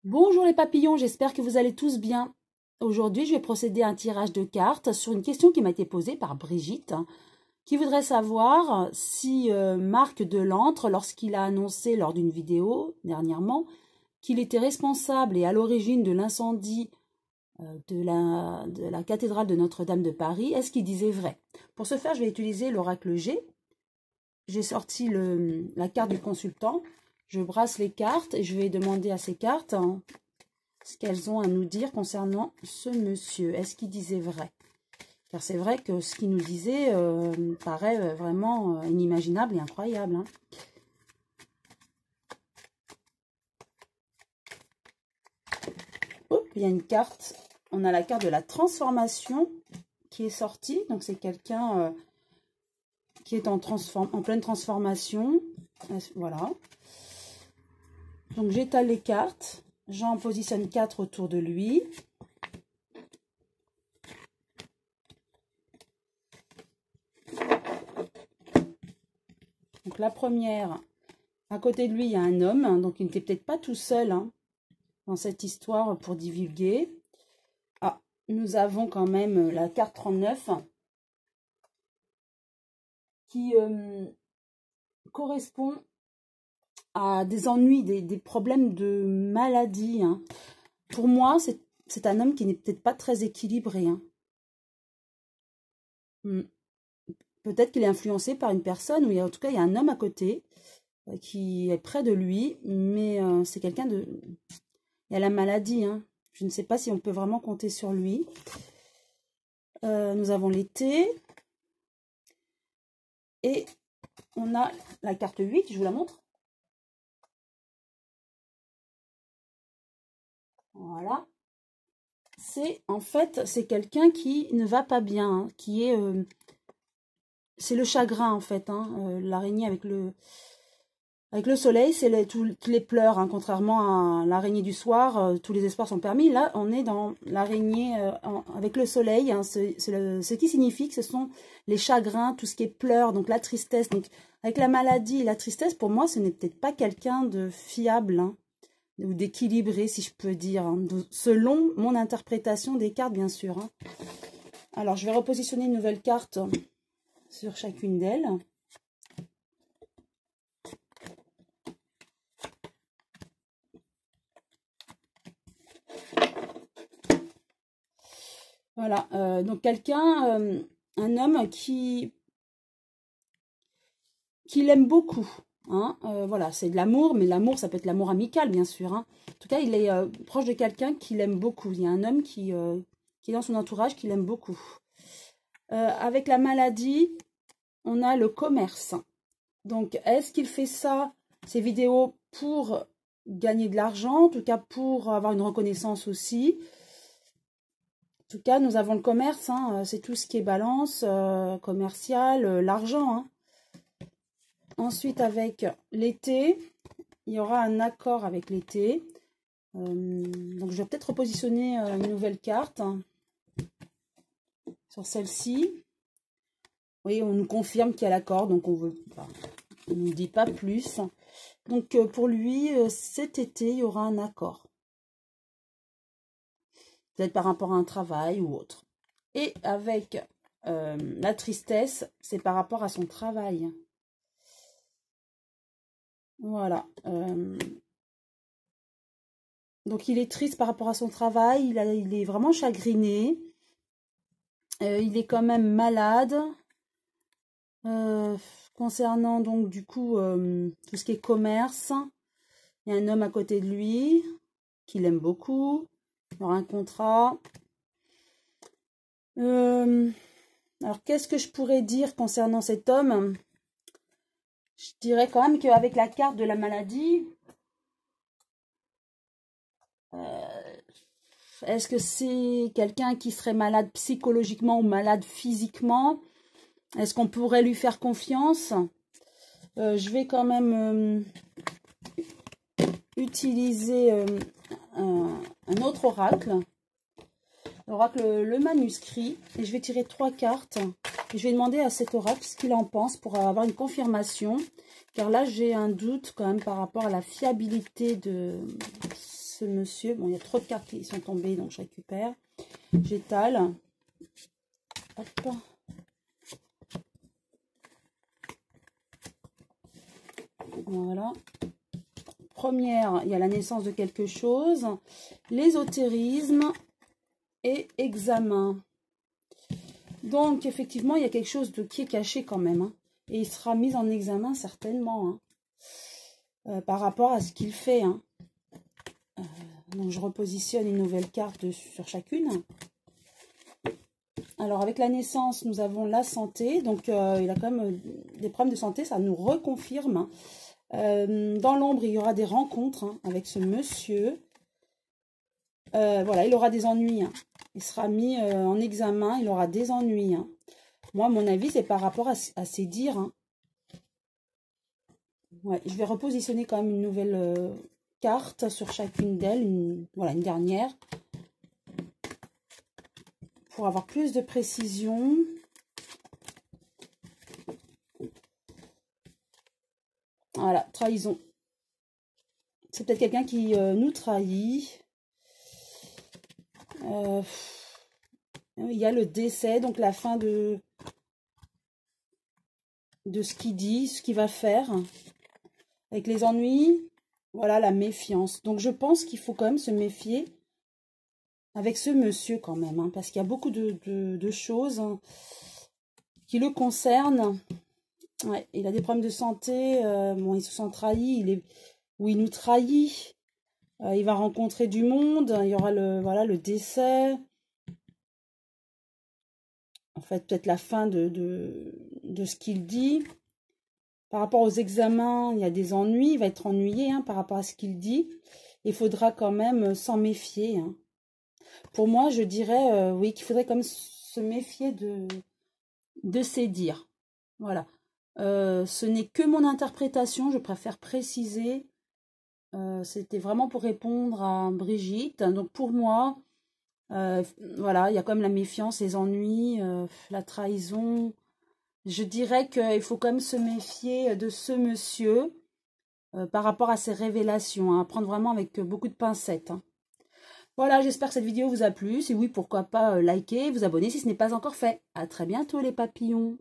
Bonjour les papillons, j'espère que vous allez tous bien. Aujourd'hui, je vais procéder à un tirage de cartes sur une question qui m'a été posée par Brigitte, qui voudrait savoir si Marc Delantre, lorsqu'il a annoncé lors d'une vidéo dernièrement qu'il était responsable et à l'origine de l'incendie de la cathédrale de Notre-Dame de Paris, est-ce qu'il disait vrai? Pour ce faire, je vais utiliser l'oracle G. J'ai sorti la carte du consultant. Je brasse les cartes et je vais demander à ces cartes ce qu'elles ont à nous dire concernant ce monsieur. Est-ce qu'il disait vrai? Car c'est vrai que ce qu'il nous disait paraît vraiment inimaginable et incroyable. Hein. Oh, il y a une carte. On a la carte de la transformation qui est sortie. Donc c'est quelqu'un qui est en pleine transformation. Voilà. Donc j'étale les cartes. J'en positionne 4 autour de lui. Donc la première, à côté de lui, il y a un homme. Donc il n'était peut-être pas tout seul dans cette histoire pour divulguer. Ah, nous avons quand même la carte 39 qui correspond à des ennuis, des problèmes de maladie. Hein. Pour moi, c'est un homme qui n'est peut-être pas très équilibré. Hein. Peut-être qu'il est influencé par une personne, ou en tout cas, il y a un homme à côté qui est près de lui, mais c'est quelqu'un de... Il y a la maladie, hein. Je ne sais pas si on peut vraiment compter sur lui. Nous avons l'été. Et on a la carte 8, je vous la montre. Voilà. En fait, c'est quelqu'un qui ne va pas bien, hein, qui est... c'est le chagrin, en fait. Hein, l'araignée avec le soleil, c'est toutes les pleurs. Hein, contrairement à l'araignée du soir, tous les espoirs sont permis. Là, on est dans l'araignée avec le soleil. Hein, ce qui signifie que ce sont les chagrins, tout ce qui est pleurs, donc la tristesse. Donc, avec la maladie et la tristesse, pour moi, ce n'est peut-être pas quelqu'un de fiable, hein, ou d'équilibré, si je peux dire, hein, selon mon interprétation des cartes, bien sûr. Hein. Alors, je vais repositionner une nouvelle carte sur chacune d'elles. Voilà, donc quelqu'un, un homme qui l'aime beaucoup. Hein, voilà, c'est de l'amour, mais l'amour, ça peut être l'amour amical, bien sûr. Hein. En tout cas, il est proche de quelqu'un qui l'aime beaucoup. Il y a un homme qui est dans son entourage qui l'aime beaucoup. Avec la maladie, on a le commerce. Donc, est-ce qu'il fait ça, ces vidéos, pour gagner de l'argent, en tout cas pour avoir une reconnaissance aussi? En tout cas, nous avons le commerce, hein, c'est tout ce qui est balance, commercial, l'argent. Hein. Ensuite, avec l'été, il y aura un accord avec l'été. Donc, je vais peut-être repositionner une nouvelle carte sur celle-ci. Oui, on nous confirme qu'il y a l'accord, donc on ne nous dit pas plus. Donc, pour lui, cet été, il y aura un accord. Peut-être par rapport à un travail ou autre. Et avec la tristesse, c'est par rapport à son travail. Voilà. Donc, il est triste par rapport à son travail. Il est vraiment chagriné. Il est quand même malade. Concernant donc du coup tout ce qui est commerce, il y a un homme à côté de lui qui l'aime beaucoup. Il y aura un contrat. Alors, qu'est-ce que je pourrais dire concernant cet homme? Je dirais quand même qu'avec la carte de la maladie, est-ce que c'est quelqu'un qui serait malade psychologiquement ou malade physiquement? Est-ce qu'on pourrait lui faire confiance? Je vais quand même utiliser un autre oracle. L'oracle, le manuscrit. Et je vais tirer 3 cartes. Et je vais demander à cet oracle ce qu'il en pense pour avoir une confirmation. Car là, j'ai un doute quand même par rapport à la fiabilité de ce monsieur. Bon, il y a trop de cartes qui sont tombées, donc je récupère. J'étale. Hop. Voilà. Première, il y a la naissance de quelque chose. L'ésotérisme et examen. Donc, effectivement, il y a quelque chose qui est caché quand même. Hein. Et il sera mis en examen certainement. Hein, par rapport à ce qu'il fait. Hein. Donc, je repositionne une nouvelle carte sur chacune. Alors, avec la naissance, nous avons la santé. Donc, il a quand même des problèmes de santé. Ça nous reconfirme. Dans l'ombre, il y aura des rencontres hein, avec ce monsieur. Voilà, il aura des ennuis. Hein. Il sera mis en examen. Il aura des ennuis. Hein. Moi, à mon avis, c'est par rapport à ses dires. Hein. Ouais, je vais repositionner quand même une nouvelle carte sur chacune d'elles. Voilà, une dernière. Pour avoir plus de précision. Voilà, trahison. C'est peut-être quelqu'un qui nous trahit. Il y a le décès, donc la fin de ce qu'il dit, ce qu'il va faire. Avec les ennuis, voilà la méfiance. Donc je pense qu'il faut quand même se méfier avec ce monsieur quand même. Hein, parce qu'il y a beaucoup de choses hein, qui le concernent. Ouais, il a des problèmes de santé. Bon, il se sent trahi. Ou il nous trahit. Il va rencontrer du monde. Il y aura le décès. En fait, peut-être la fin de ce qu'il dit. Par rapport aux examens, il y a des ennuis. Il va être ennuyé hein, par rapport à ce qu'il dit. Il faudra quand même s'en méfier. Hein. Pour moi, je dirais, oui, qu'il faudrait quand même se méfier de ses dires. Voilà. Ce n'est que mon interprétation. Je préfère préciser. C'était vraiment pour répondre à Brigitte. Donc, pour moi, voilà, il y a quand même la méfiance, les ennuis, la trahison. Je dirais qu'il faut quand même se méfier de ce monsieur par rapport à ses révélations, hein, à prendre vraiment avec beaucoup de pincettes. Hein. Voilà, j'espère que cette vidéo vous a plu. Si oui, pourquoi pas liker, vous abonner si ce n'est pas encore fait. À très bientôt les papillons.